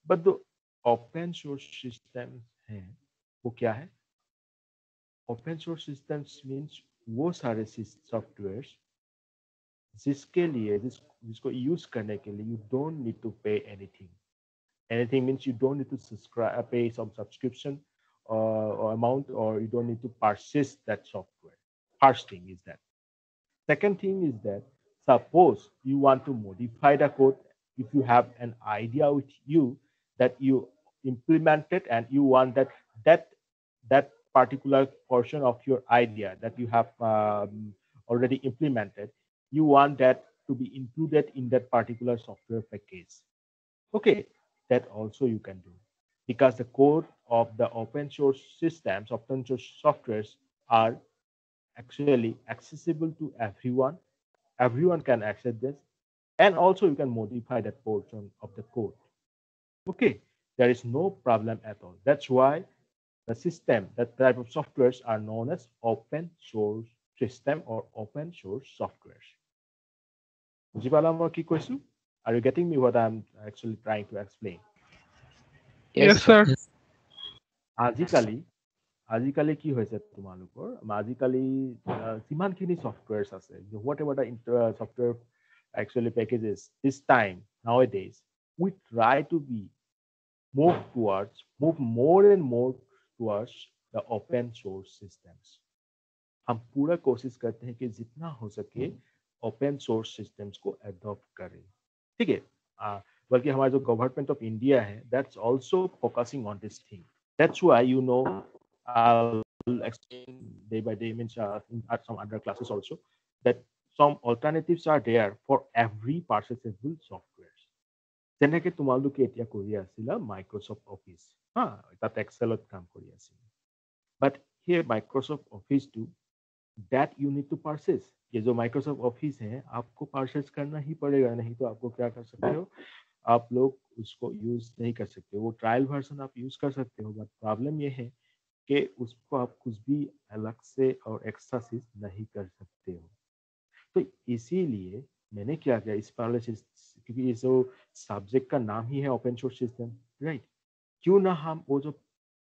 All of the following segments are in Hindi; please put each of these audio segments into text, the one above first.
बट जो ओपन सोर्स सिस्टम है वो क्या है? ओपन सोर्स सिस्टम्स मीन्स वो सारे सॉफ्टवेयर्स जिसके लिए जिसको यूज करने के लिए you don't need to pay anything. Anything means you don't need to subscribe, pay some subscription or amount, or you don't need to purchase that software. First thing is that. Second thing is that suppose you want to modify the code, if you have an idea with you that you implemented and you want that that particular portion of your idea that you have already implemented, you want that to be included in that particular software package. Okay, that also you can do because the code of the open source systems, open source softwares are actually accessible to everyone. Everyone can access this, and also you can modify that portion of the code. Okay, there is no problem at all. That's why the system, that type of softwares are known as open source system or open source softwares. বুজি পালা মই কি কৈছো? Are you getting me what I'm actually trying to explain? Yes, sir. আজিকালি আজিকালি কি হৈছে তোমালোকৰ আজিকালি যিমানখিনি ছফটৱেৰছ আছে what ever the software actually packages this time nowadays we try to be move more and more towards the open source systems. हम पूरा कोशिश करते हैं कि जितना हो सके ओपन सोर्स सिस्टम्स को अडॉप्ट करें. ठीक है, बल्कि हमारा जो गवर्नमेंट ऑफ इंडिया है that's also focusing on this thing. That's why I'll explain day by day means at some other classes also that some alternatives are there for every purchasable software. যেনেকে তোমালোকে এতিয়া কৰি আছিলা মাইক্ৰ'ছফ্ট অফিচ, হা, তাত এক্সেলত কাম কৰি আছিলা. But here Microsoft Office 2 that you need to purchase. ये जो Microsoft Office है आपको परचेज करना ही पड़ेगा, नहीं तो आपको क्या कर सकते हो, आप लोग उसको यूज नहीं कर सकते. वो ट्रायल वर्जन आप यूज कर सकते हो, बट प्रॉब्लम ये है कि उसको आप कुछ भी अलग से और एक्स्ट्रा चीज नहीं कर सकते हो. तो इसीलिए मैंने क्या किया इस वाले क्योंकि ये जो सब्जेक्ट का नाम ही है ओपन सोर्स सिस्टम, राइट, क्यों ना हम वो जो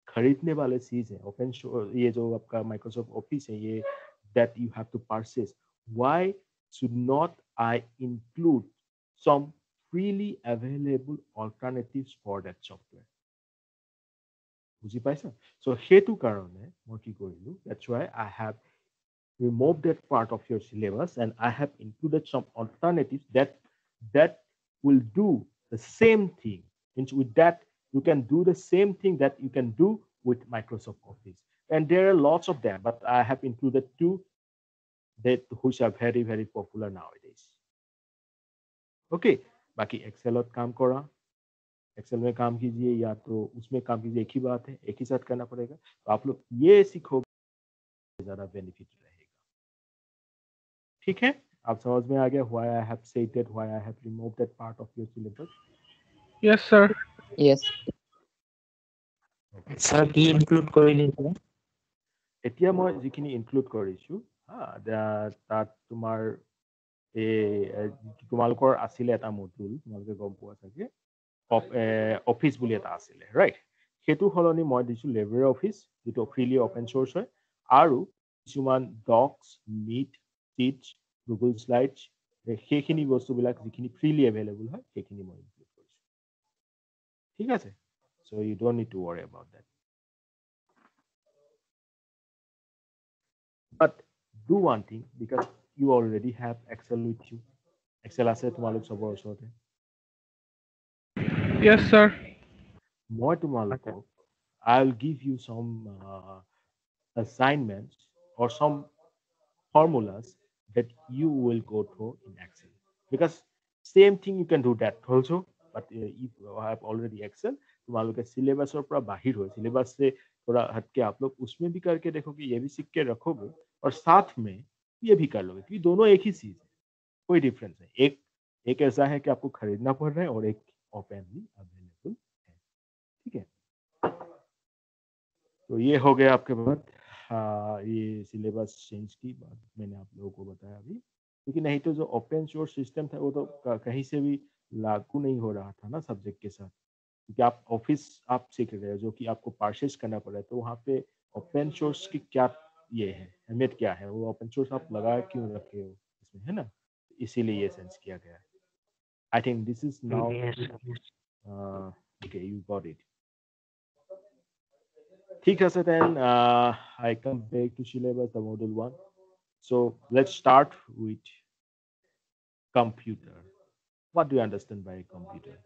खरीदने वाले चीज है ओपन सोर्स, ये जो आपका माइक्रोसॉफ्ट ऑफिस है ये that you have to purchase, why should not I include some freely available alternatives for that software? বুজি পাইছা? So সেইটো কাৰণে মই কি কৰিলো, that's why I have removed that part of your syllabus and I have included some alternatives that will do the same thing. Means with that you can do the same thing that you can do with Microsoft Office. And there are lots of them, but I have included two that which are very very popular nowadays. Okay, बाकी एक्सेल काम करा, एक्सेल में काम कीजिए या तो उसमें काम कीजिए, एक ही बात है, एक ही साथ करना पड़ेगा. तो आप लोग ये सीखोगे ज्यादा बेनिफिट रहेगा. ठीक है, आप समझ में आ गया why I have said that, why I have removed that part of your syllabus? Yes, sir. Yes. Sir, কি include কৰিলে এতিয়া? এতিয়া মই যিখিনি ইনক্লুড কৰিছো, তাত তোমাৰ তোমালোকৰ আছিলে এটা মডুল, তোমালোকে গম পোৱা চাগে অফিচ বুলি এটা আছিলে, ৰাইট. সেইটো সলনি মই দিছো লেবাৰ অফিচ, যিটো ফ্ৰীলি অপেন চ'ৰ্চ হয়, আৰু কিছুমান Docs, Meet, teach, Google Slides, সেইখিনি বস্তুবিলাক যিখিনি ফ্ৰীলি এভেইলেবল হয় সেইখিনি মই ইনক্লুড কৰিছো. ঠিক আছে, so' you don't need to worry about that. But do one thing because you already have Excel with you. Excel আছে তোমালোক চবৰ ওচৰতে. Yes, sir. মই তোমালোকক I'll give you some assignments or some formulas that you will go through in Excel. Because same thing you can do that also, but if you have already Excel, तुम्हारे सिलेबस और पूरा बाहर हो, सिलेबस से थोड़ा हटके आप लोग उसमें भी करके देखोगे, ये भी सीख के रखोगे और साथ में ये भी कर लोगे, क्योंकि दोनों एक ही चीज है, कोई डिफरेंस है. एक ऐसा है कि आपको खरीदना पड़ रहा है और एक ओपनली अवेलेबल है. ठीक है, तो ये हो गया आपके बाद. ये सिलेबस चेंज की बात मैंने आप लोगों को बताया अभी, क्योंकि नहीं तो जो ओपन सोर्स सिस्टम था वो तो कहीं से भी लागू नहीं हो रहा था ना सब्जेक्ट के साथ. क्योंकि आप ऑफिस आप सीख रहे हो जो कि आपको परचेस करना पड़ रहा है, तो वहाँ पे ओपन सोर्स की क्या ये है, अहमियत क्या है, वो ओपन सोर्स आप लगा क्यों रखे हो इसमें, है ना? इसीलिए ये सेंस किया गया है। I think this is now Yes. Okay, you got it. ठीक है, sir then I come back to syllabus the module 1. So let's start with computer. What do you understand by computer?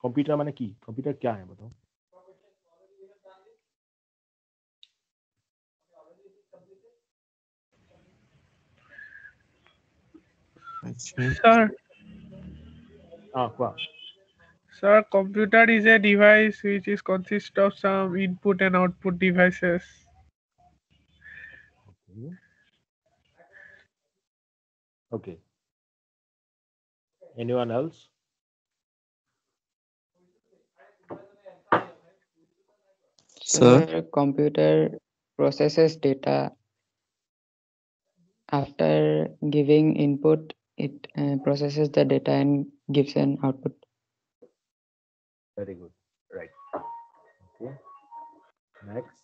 Computer माने की कंप्यूटर क्या है बताओ? Sir, क्या? sir, computer is a device which is consist of some input and output devices. Okay. Okay. Anyone else? Sir, computer processes data. After giving input, it processes the data and gives an output. Very good. Right. Okay. Next.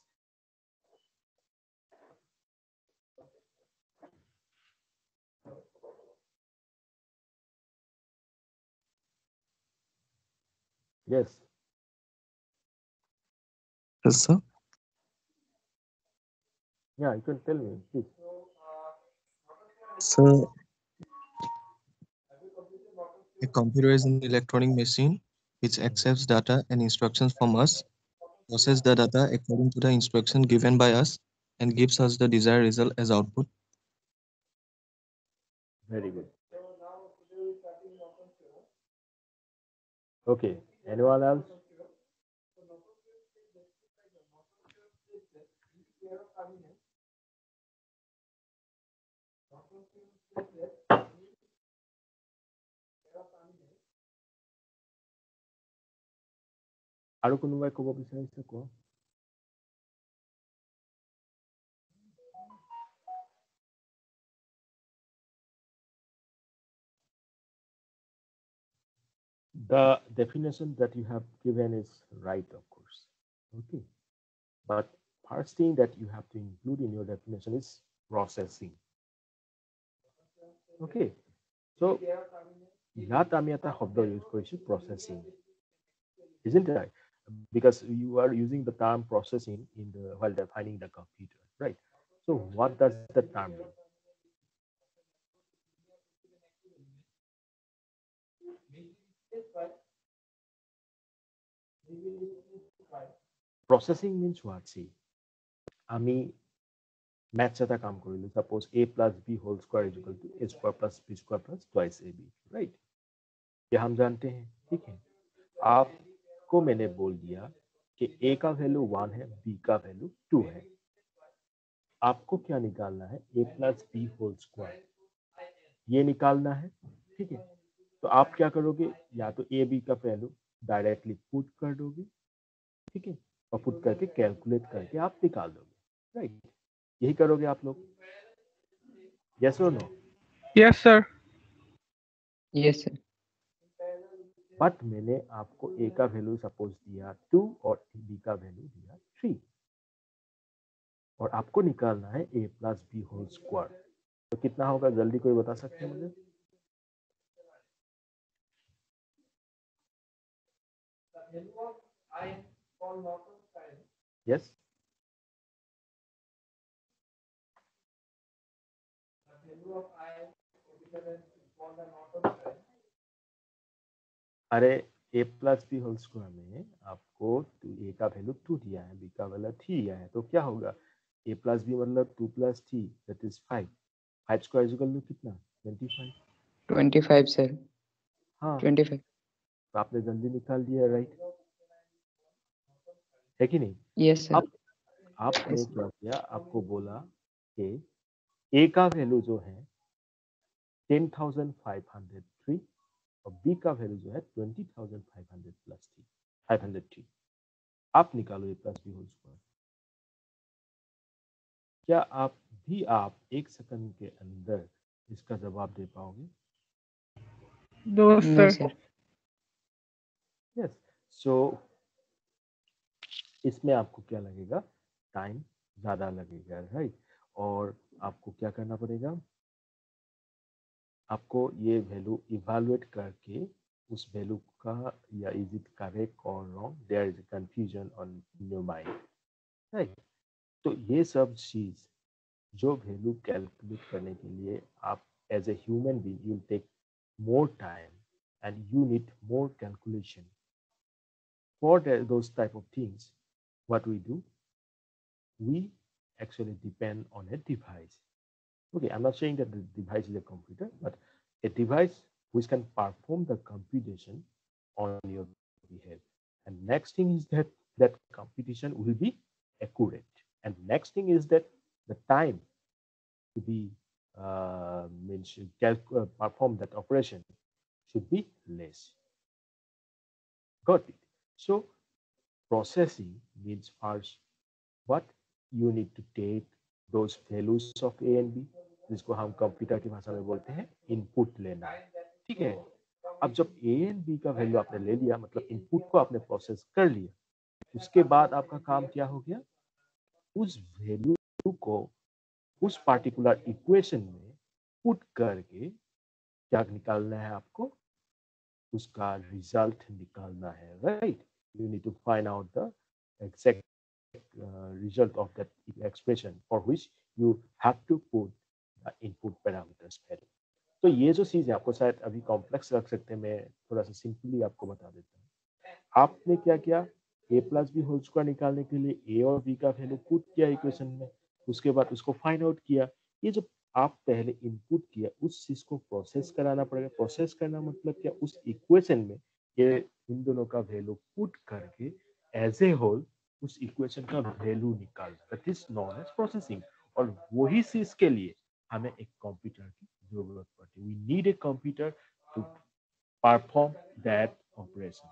Yes. Yes, sir. Yeah, you can tell me, please. So, a computer is an electronic machine which accepts data and instructions from us, processes the data according to the instruction given by us, and gives us the desired result as output. Very good. Okay. Anyone else? আৰু কোনোবাই ক'ব বিচাৰিছে কোৱা? The definition that you have given is right, of course. Okay. But first thing that you have to include in your definition is processing. Okay. So, ইয়াত আমি এটা শব্দ ইউজ কৰিছোঁ processing. Isn't it right? Because you are using the term processing in the while defining the computer, right? So what does the term mean? Processing means what? See, আমি maths এটা কাম কৰিলো, suppose a plus b whole square is equal to a square plus b square plus twice ab, right? ये हम जानते हैं, ठीक है? आपको मैंने बोल दिया कि a का वैल्यू 1 है, b का वैल्यू 2 है। आपको क्या निकालना है? a plus b whole square, ये निकालना है, ठीक है? तो आप क्या करोगे? या तो ए बी का वैल्यू डायरेक्टली पुट कर दोगे, ठीक है, और पुट करके कैलकुलेट करके आप निकाल दोगे, राइट? यही करोगे आप लोग? यस और no? Yes, sir. Yes, sir. But मैंने आपको ए का वैल्यू सपोज दिया 2 और बी का वैल्यू दिया 3, और आपको निकालना है a plus B whole square. तो कितना होगा, जल्दी कोई बता सकते हैं मुझे? यस? अरे a plus B whole square में आपको a का वैल्यू 2 दिया है, b का वैल्यू 3 दिया है, तो क्या होगा? a प्लस बी मतलब 2 plus 3 that is 5। 5 square equal to कितना? 25। 25, sir. हाँ, 25. तो आपने जल्दी निकाल दिया, राइट? है कि नहीं? Yes, sir. अब आपने क्या किया? आपको बोला कि a का वैल्यू जो है 10,503 और b का वैल्यू जो है 20,500 प्लस 503। आप निकालो a plus B whole square. क्या आप एक सेकंड के अंदर इसका जवाब दे पाओगे? No, No, sir. sir. Yes, so इसमें आपको क्या लगेगा, टाइम ज़्यादा लगेगा, राइट। और आपको क्या करना पड़ेगा, आपको ये वैल्यू इवैल्यूएट करके उस वैल्यू का या इज इट करेक्ट और wrong, there is confusion on your mind, right. तो ये सब चीज जो वैल्यू कैलकुलेट करने के लिए आप as a human being you take more time and you need more calculation for those type of things. What we do, we actually depend on a device. Okay, I'm not saying that the device is a computer, but a device which can perform the computation on your behalf. And next thing is that that computation will be accurate. And next thing is that the time to be perform that operation should be less. Got it? So processing means first what you need to take those values of A and B, जिसको हम कंप्यूटर की भाषा में बोलते हैं इनपुट लेना, ठीक है। अब जब A एंड B का वैल्यू आपने ले लिया, मतलब इनपुट को आपने प्रोसेस कर लिया, उसके बाद आपका काम क्या हो गया, उस वैल्यू को उस पार्टिकुलर इक्वेशन में पुट करके क्या निकालना है आपको, उसका रिजल्ट निकालना है, right. You need to find out the exact result of that expression for which you have to put the input parameters value. तो ये जो चीज है आपको शायद अभी कॉम्प्लेक्स लग सकते हैं, मैं थोड़ा सा सिंपली आपको बता देता हूँ। आपने क्या किया, a plus B whole square निकालने के लिए a और b का वैल्यू पुट किया इक्वेशन में, उसके बाद उसको फाइंड आउट किया। ये जो आप पहले इनपुट किया उस चीज को प्रोसेस कराना पड़ेगा। प्रोसेस करना मतलब क्या, उस इक्वेशन में ये इन दोनों का वैल्यू पुट करके एज ए होल उस इक्वेशन का वैल्यू निकालना, that is known as processing. और वही चीज के लिए हमें एक कंप्यूटर की जरूरत पड़ती है। We need a computer to perform that operation.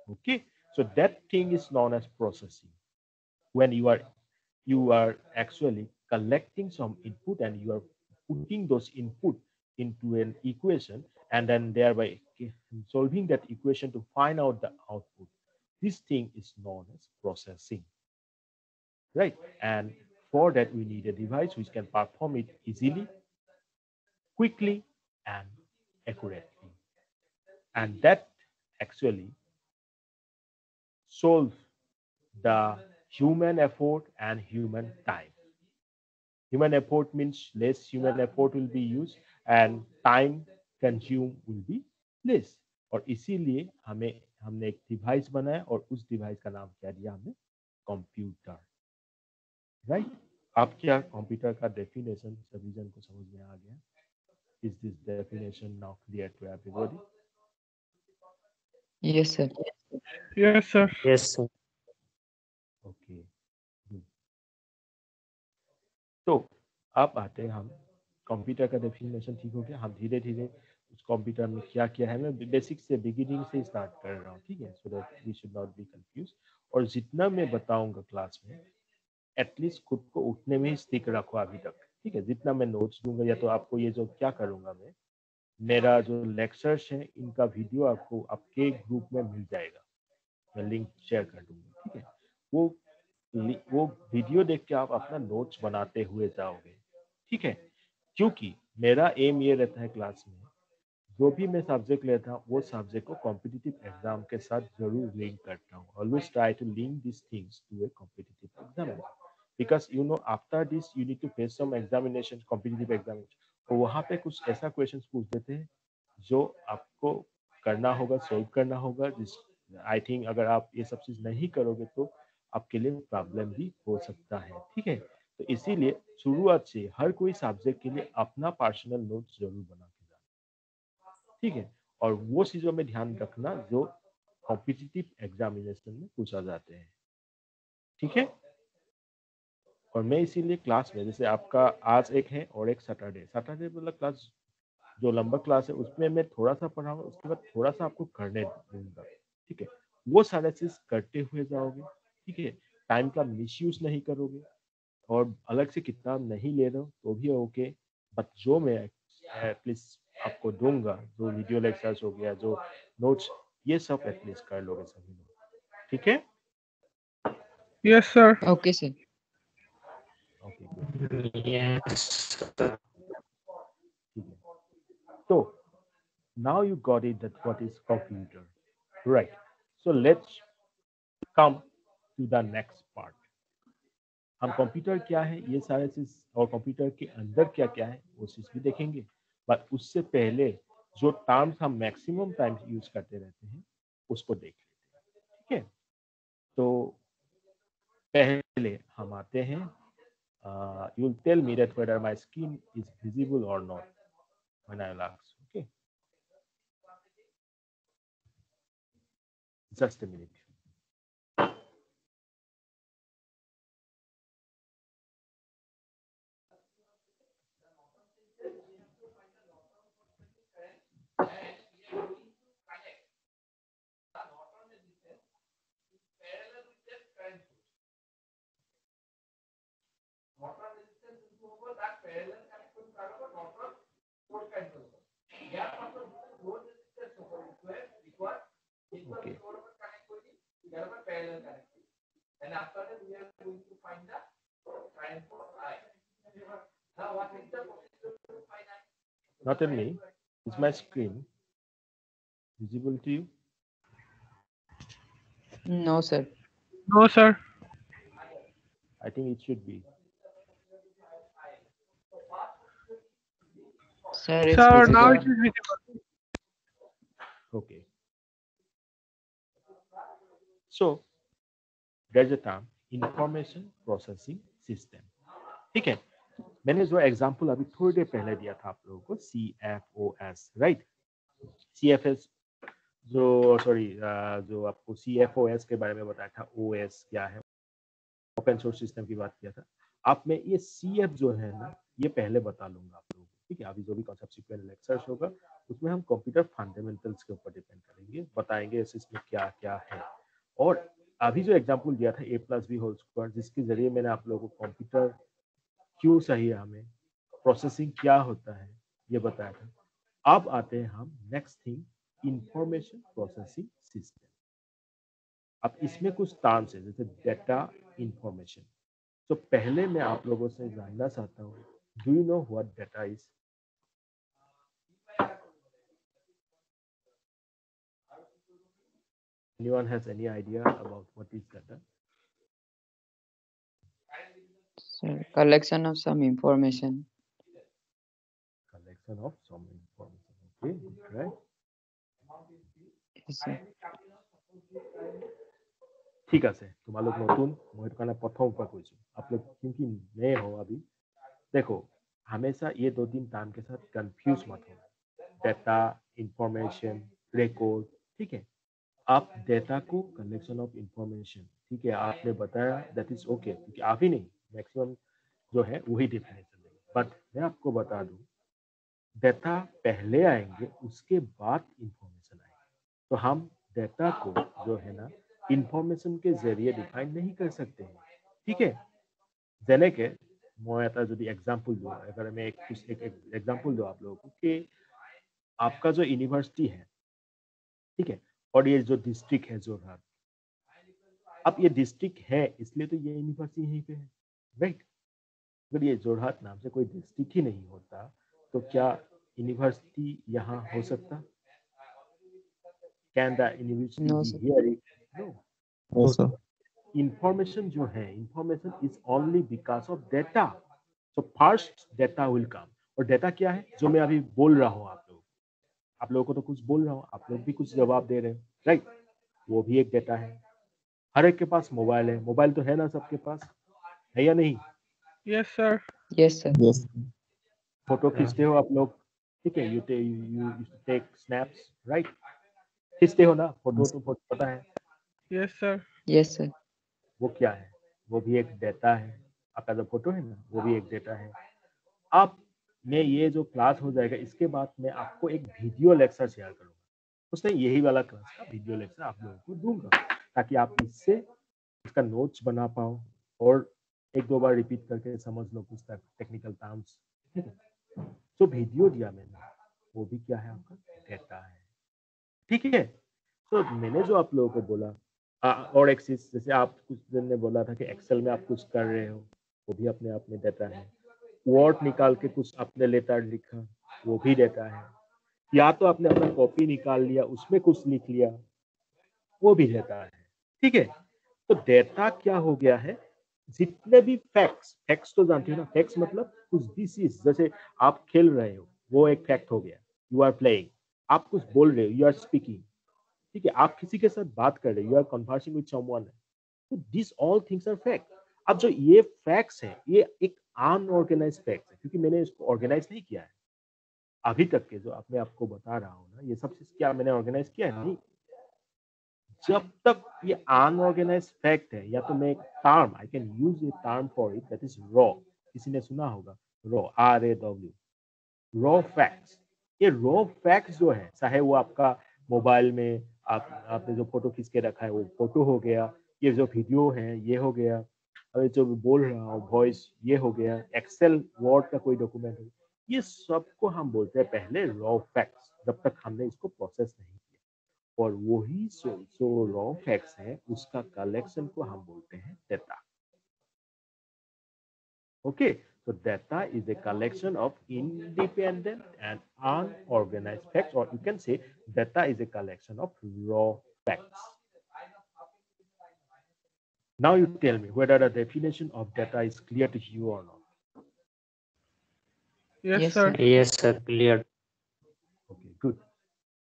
Okay, so that thing is known as processing. When you are actually collecting some input and you are putting those input into an equation and then thereby solving that equation to find out the output. This thing is known as processing, right? And for that we need a device which can perform it easily, quickly, and accurately. And that actually solves the human effort and human time. Human effort means less human effort will be used and time consumed will be less. और इसीलिए हमने एक डिवाइस बनाया और उस डिवाइस का नाम क्या दिया हमने, कंप्यूटर, राइट। अब क्या कंप्यूटर का डेफिनेशन सभी जन को समझ में आ गया? Is this definition now clear to everybody? Yes, sir. Yes, sir. Yes, sir. Okay. तो अब आते हैं हम कंप्यूटर का डेफिनेशन, ठीक हो गया। हम धीरे धीरे उस कंप्यूटर में क्या क्या है, मैं बेसिक से बिगिनिंग से स्टार्ट कर रहा हूँ, ठीक है, so that we should not be confuse. और जितना मैं बताऊंगा क्लास में, एटलीस्ट खुद को उठने में ही स्टिक रखो अभी तक, ठीक है। जितना मैं नोट्स दूंगा या तो आपको ये जो क्या करूंगा, मैं मेरा जो लेक्चर्स है इनका वीडियो आपको आपके ग्रुप में मिल जाएगा, मैं लिंक शेयर कर दूंगा, ठीक है। वो वीडियो देख के आप अपना नोट्स बनाते हुए जाओगे, ठीक है। क्योंकि मेरा एम ये रहता है क्लास में जो भी मैं सब्जेक्ट लेता हूँ वो सब्जेक्ट को कॉम्पिटिटिव एग्जाम के साथ जरूर लिंक करता हूँ। Always try to link this things to a competitive exam, because you know after this you need to face some examination, competitive examination. तो वहाँ पे कुछ ऐसा क्वेश्चन पूछ देते हैं जो आपको करना होगा, सोल्व करना होगा। जिस आई थिंक अगर आप ये सब चीज नहीं करोगे तो आपके लिए प्रॉब्लम भी हो सकता है, ठीक है। तो इसीलिए शुरुआत से हर कोई सब्जेक्ट के लिए अपना पर्सनल नोट्स जरूर बना के जाना, ठीक है। और वो चीजों में ध्यान रखना जो कॉम्पिटिटिव एग्जामिनेशन में पूछा जाते हैं, ठीक है। और मैं इसीलिए क्लास में, जैसे आपका आज एक है और एक सैटरडे वाला क्लास जो लंबा क्लास है उसमें मैं थोड़ा सा पढ़ाऊंगा, उसके बाद थोड़ा सा आपको करने दूंगा, ठीक है। वो सारा चीज करते हुए जाओगे, ठीक है। टाइम का मिसयूज नहीं करोगे और अलग से किताब नहीं ले रहे हो तो भी ओके, बट जो मैं एटलीस्ट आपको दूंगा, जो वीडियो लेक्चर्स हो गया, जो नोट्स, ये सब एटलीस्ट कर लोगे सभी लोग, ठीक है? Yes, sir. Okay, sir. Okay good, Yes. ठीक है। तो now you got it that what is computer, right? So let's come to the next part. हम कंप्यूटर क्या है ये सारे चीज और कंप्यूटर के अंदर क्या क्या है वो चीज भी देखेंगे, बट उससे पहले जो टर्म्स हम मैक्सिमम टाइम्स यूज करते रहते हैं उसको देख लेते हैं, ठीक है? तो पहले हम आते हैं, you will tell me that whether my skin is visible or not when I relax, okay? Just a minute. Okay. Now tell me, is my screen visible to you? No, sir. No, sir. I think it should be. Sir, it's Sir, now visible. it is visible. Okay. So there's a term information processing system. ठीक है, मैंने जो एग्जांपल अभी थोड़ी देर पहले दिया था आप लोगों को, CFOS, राइट? CFS जो जो आपको CFOS के बारे में बताया था, OS क्या है, ओपन सोर्स सिस्टम की बात किया था। आप में ये CF जो है ना, ये पहले बता लूंगा आप लोगों को, ठीक है? अभी जो भी कॉन्सेप्ट सीक्वेंस लेक्चर्स होगा उसमें हम कंप्यूटर फंडामेंटल्स के ऊपर डिपेंड करेंगे, बताएंगे इसमें क्या क्या है। और अभी जो एग्जांपल दिया था A+B² जिसके जरिए मैंने आप लोगों को कंप्यूटर क्यों चाहिए, हमें प्रोसेसिंग क्या होता है ये बताया था। अब आते हैं हम next thing, information processing system. अब इसमें कुछ टर्म्स है जैसे डेटा, इंफॉर्मेशन। तो पहले मैं आप लोगों से जानना चाहता हूँ, do you know what data is? Anyone has any idea about what is data? Sir, collection of some information. Collection of some information. Okay, good, right? Yes, sir. ঠিক আছে, তোমালোক নতুন, মই সেইটো কাৰণে প্ৰথমৰ পৰা কৈছো, आप लोग क्योंकि नए हो अभी, देखो हमेशा ये 2-3 टर्म के साथ कंफ्यूज मत हो, डेटा, इंफॉर्मेशन, रिकॉर्ड, ठीक है? आप डेटा को कलेक्शन ऑफ इंफॉर्मेशन, ठीक है, आपने बताया, दैट इज ओके, क्योंकि आप ही नहीं, मैक्सिमम जो है वही डिफिनेशन देंगे, बट मैं आपको बता दूं, डेटा पहले आएंगे उसके बाद इंफॉर्मेशन आएंगे। तो हम डेटा को जो है ना इंफॉर्मेशन के जरिए डिफाइन नहीं कर सकते हैं, ठीक है? যেনেকে मैं এটা যদি एग्जांपल दूं, अगर मैं एक एग्जांपल दूं आप लोगों को कि आपका जो यूनिवर्सिटी है, ठीक है, और ये जो डिस्ट्रिक्ट है जोरहाट, अब ये डिस्ट्रिक्ट है इसलिए तो ये यूनिवर्सिटी यहीं पे है, राइट? अगर ये जोरहाट नाम से कोई डिस्ट्रिक्ट ही नहीं होता तो क्या यूनिवर्सिटी यहाँ हो सकता? Can the university No, be sir. Here? No. Yes, sir. Information जो है, information is only because of data. So first data will come, और डेटा क्या है? जो मैं अभी बोल रहा हूँ आप लोगों को तो कुछ बोल रहा हूँ, आप लोग भी कुछ जवाब दे रहे हैं, राइट? वो भी एक डेटा है। हर एक के पास मोबाइल है, मोबाइल तो है ना सबके पास, है या नहीं? Yes, sir. Yes, sir. Yes. Photo खींचते हो आप लोग, ठीक है, यू टेक स्नैप्स, राइट? खींचते हो ना फोटो, तो फोटो पता है Yes, sir. Yes, sir. वो क्या है? वो भी एक डेटा है। आपका जो फोटो है ना वो भी एक डेटा है। अब मैं ये जो क्लास हो जाएगा इसके बाद मैं आपको एक वीडियो लेक्चर शेयर करूंगा, उसमें यही वाला क्लास का वीडियो लेक्चर आप लोगों को दूंगा, ताकि आप इससे इसका नोट्स बना पाओ और 1-2 बार रिपीट करके समझ लो कुछ टेक्निकल टर्म्स, ठीक है? जो वीडियो दिया मैंने वो भी क्या है, आपका डेटा है। ठीक है, तो मैंने जो आप लोगों को बोला और एक्सिस, जैसे आप कुछ दिन ने बोला था कि एक्सेल में आप कुछ कर रहे हो, वो भी अपने आप में डेटा है। वर्ड निकाल के कुछ आपने लेटर लिखा, वो भी डेटा है। या तो आपने अपना कॉपी निकाल लिया, उसमें कुछ लिख लिया, वो भी डेटा है। ठीक है, तो डेटा क्या हो गया है, जितने भी फैक्ट्स, फैक्ट्स तो जानते हो ना, फैक्ट्स मतलब कुछ भी चीज, जैसे आप खेल रहे हो, वो एक फैक्ट हो गया। यू आर प्लेइंग, आप कुछ बोल रहे हो, यू आर स्पीकिंग। ठीक है, आप किसी के साथ बात कर रहे हो, you are conversing with someone, तो this all things are fact. अब जो ये फैक्ट्स है, ये एक अनऑर्गेनाइज फैक्ट है, क्योंकि मैंने इसको ऑर्गेनाइज नहीं किया है अभी तक के जो मैं आपको बता रहा हूँ ना, ये सब चीज क्या मैंने ऑर्गेनाइज किया है? नहीं। जब तक ये अनऑर्गेनाइज फैक्ट है, या तो मैं एक term, I can use a term for it, that is raw. किसी ने सुना होगा रॉ, RAW, रॉ फैक्ट्स। ये रॉ फैक्ट्स जो है, चाहे वो आपका मोबाइल में आपने जो फोटो खींच के रखा है वो फोटो हो गया, ये जो वीडियो है ये हो गया, अभी जो बोल रहा हूँ वॉइस ये हो गया, एक्सेल वर्ड का कोई डॉक्यूमेंट हो, ये सबको हम बोलते हैं पहले रॉ फैक्ट्स, जब तक हमने इसको प्रोसेस नहीं किया। और वही जो रॉ फैक्ट्स है, उसका कलेक्शन को हम बोलते हैं data. Okay, so data is a collection of independent and unorganized facts, or you can say data is a collection of raw facts. Now you tell me whether the definition of data is clear to you or not. Yes, Yes, sir. sir. Yes, sir, clear. Okay, good.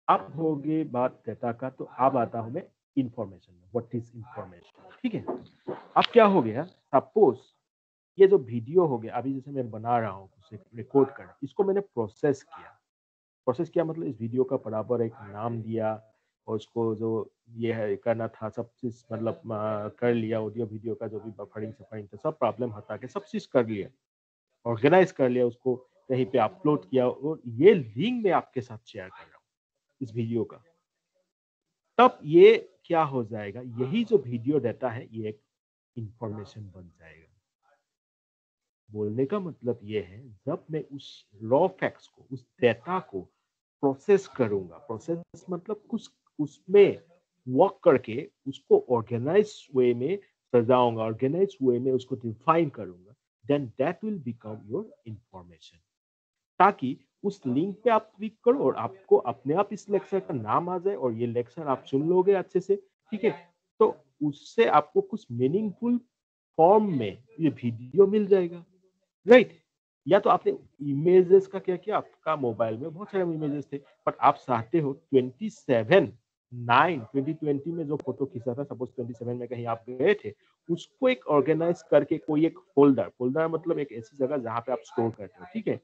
अब हो गई बात डेटा का, तो अब आता हूं मैं इंफॉर्मेशन में। What is information? ठीक है, अब क्या हो गया, सपोज ये जो वीडियो हो गया, अभी जैसे मैं बना रहा हूँ, उसे रिकॉर्ड कर, इसको मैंने प्रोसेस किया। प्रोसेस किया मतलब इस वीडियो का बराबर एक नाम दिया, और उसको जो ये है करना था सब चीज, मतलब कर लिया। ऑडियो वीडियो का जो भी बफरिंग सफरिंग था, सब प्रॉब्लम हटा के सब चीज कर लिया, ऑर्गेनाइज कर लिया, उसको कहीं पे अपलोड किया, और ये लिंक मैं आपके साथ शेयर कर रहा हूँ इस वीडियो का। तब ये क्या हो जाएगा, यही जो वीडियो डाटा है, ये एक इंफॉर्मेशन बन जाएगा। बोलने का मतलब ये है, जब मैं उस रॉ फैक्ट्स को, उस डेटा को प्रोसेस करूंगा, प्रोसेस मतलब कुछ उसमें वर्क करके उसको ऑर्गेनाइज वे में सजाऊंगा, ऑर्गेनाइज वे में उसको डिफाइन करूंगा, then that will become your information. ताकि उस लिंक पे आप क्लिक करो और आपको अपने आप इस लेक्चर का नाम आ जाए, और ये लेक्चर आप सुन लोगे अच्छे से। ठीक है, तो उससे आपको कुछ मीनिंगफुल फॉर्म में ये वीडियो मिल जाएगा, राइट? या तो आपने इमेजेस का क्या किया, आपका मोबाइल में बहुत सारे इमेजेस थे, बट आप चाहते हो 27/9/2020 में जो फोटो खींचा था, सपोज 27 में कहीं आप गए थे, उसको एक ऑर्गेनाइज करके कोई एक फोल्डर, फोल्डर मतलब एक ऐसी जगह जहां पे आप स्टोर करते हो, ठीक है,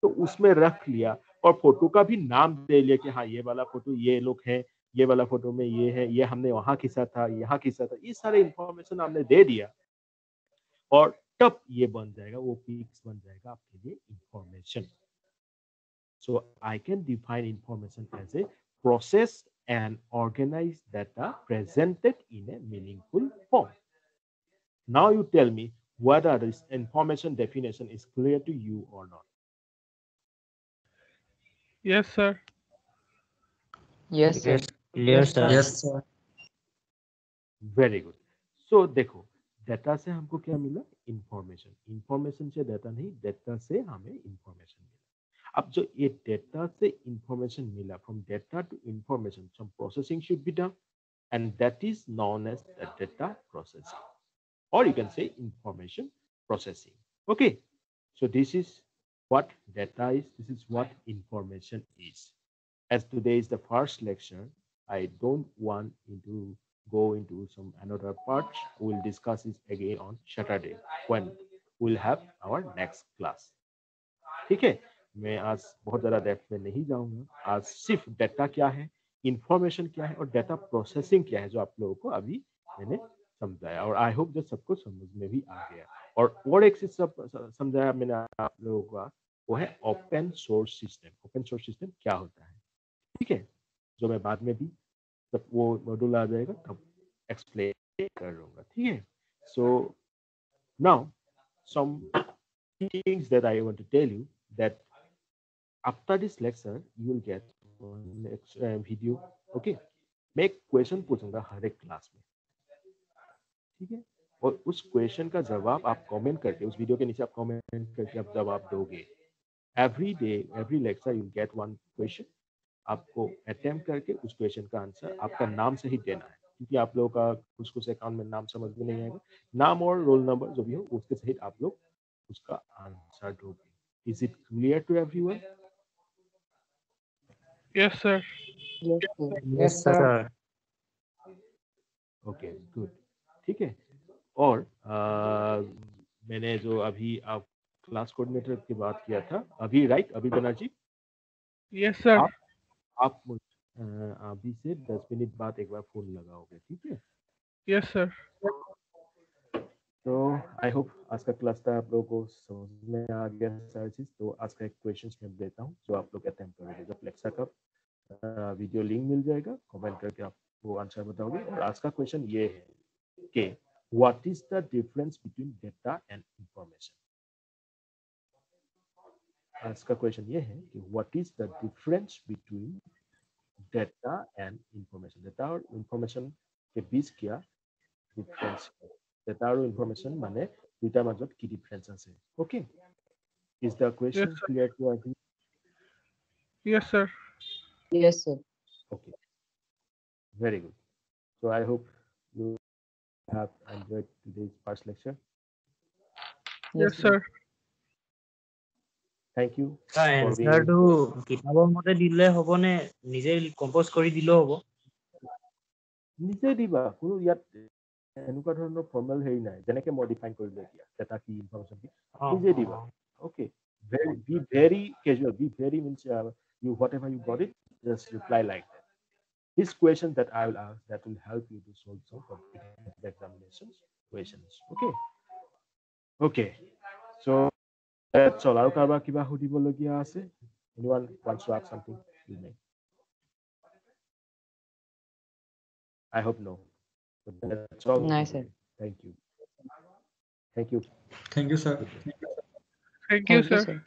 तो उसमें रख लिया, और फोटो का भी नाम दे लिया कि हाँ, ये वाला फोटो ये लोग हैं, ये वाला फोटो में ये है, ये हमने वहां खींचा था, यहाँ खींचा था, ये सारे इंफॉर्मेशन आपने दे दिया, और तब ये बन जाएगा, वो पिक्स बन जाएगा आपके लिए information. So I can define information as a process and organized data presented in a meaningful form. Now you tell me whether this information definition is clear to you or not. Yes, sir. Yes, sir. Yes, clear, sir. Yes, sir. Very good. So देखो, डेटा से हमको क्या मिला, इंफॉर्मेशन। इंफॉर्मेशन से डेटा नहीं, डेटा से हमें इंफॉर्मेशन मिला। अब जो ये डेटा से इंफॉर्मेशन मिला, from data to information some processing should be done, and that is known as the data processing, और you can say information processing. Okay, so this is what data is, this is what information is. As today is the first lecture, I don't want to go into some another parts. We'll discuss this again on Saturday when we'll have our next class. ठीक है, मैं आज बहुत ज़्यादा डेप्थ में नहीं जाऊंगा। आज सिर्फ डेटा क्या है, इंफॉर्मेशन क्या है, और डेटा प्रोसेसिंग क्या है, जो आप लोगों को अभी मैंने समझाया, और आई होप जो सबको समझ में भी आ गया। और एक चीज सब समझाया मैंने आप लोगों को, वो है open source system. Open source system क्या होता है, ठीक है, जो मैं बाद में भी जब वो मॉड्यूल आ जाएगा तब एक्सप्लेन कर लूंगा, ठीक है। So now some things that I want to tell you, that After this lecture, you will get one video. Okay, मैं एक क्वेश्चन पूछूंगा हर एक क्लास में, ठीक है? और उस क्वेश्चन का जवाब आप कमेंट करके, उस वीडियो के नीचे आप कमेंट करके आप जवाब दोगे. Every day, every lecture you get one question. आपको अटेम्प्ट करके उस क्वेश्चन का आंसर आपका नाम से ही देना है, क्योंकि आप लोगों का कुछ कुछ अकाउंट में नाम समझ में नहीं आएगा. नाम और रोल नंबर जो भी हो उसके सहित आप लोग उसका आंसर दोगे. Is it clear to everyone? Yes, sir. Yes, sir. Yes, sir. Okay, good. ठीक है. और मैंने जो अभी आप क्लास कोऑर्डिनेटर की बात किया था अभी, राइट, अभी बनर्जी, Yes, sir. आप अभी से 10 मिनट बाद एक बार फोन लगाओगे, ठीक है? Yes, sir. तो आई होप आज का क्लास था आप लोगों को समझ में आ गया सारी चीज. तो आज का एक क्वेश्चन मैं देता हूँ जो आप लोग अटेम्प्ट करोगे. जब लेक्चर का वीडियो लिंक मिल जाएगा, कमेंट करके आप वो आंसर बताओगे. और आज का क्वेश्चन ये है कि what is the difference between data and information. आज का क्वेश्चन ये है कि what is the difference between data and information. Data और इंफॉर्मेशन के बीच क्या डिफरेंस है? डेटा और इंफॉर्मेशन माने दुइटार মাজত কি डिफरेंस আছে? Okay, is the question Yes, sir. Clear to every? Yes, sir. Yes, sir. Okay, very good. So I hope you have enjoyed today's first lecture. Yes, sir. Thank you Sir, for answer being. to কিতাবৰ মতে দিলে হ'ব নে নিজে কম্পোজ কৰি দিলেও হ'ব? নিজে দিবা, কোনো ইয়াত এনেকুৱা ধৰণৰ ফৰ্মেল হেৰি নাই যেনেকে মই ডিফাইন কৰিলো এতিয়া ডেটা কি ইনফৰমেশ্যন কি, নিজে দিবা. Okay, be very casual, be very means you whatever you got it, just reply like that. These questions that I will ask that will help you to solve some competitive examinations questions. Okay. Okay. So that's all. আৰু কাৰোবাৰ কিবা সুধিবলগীয়া আছে? Anyone wants to ask something? You may. I hope no. But that's all. Nice, sir. Thank you. Thank you. Thank you, sir. Thank you, Thank you, sir. sir.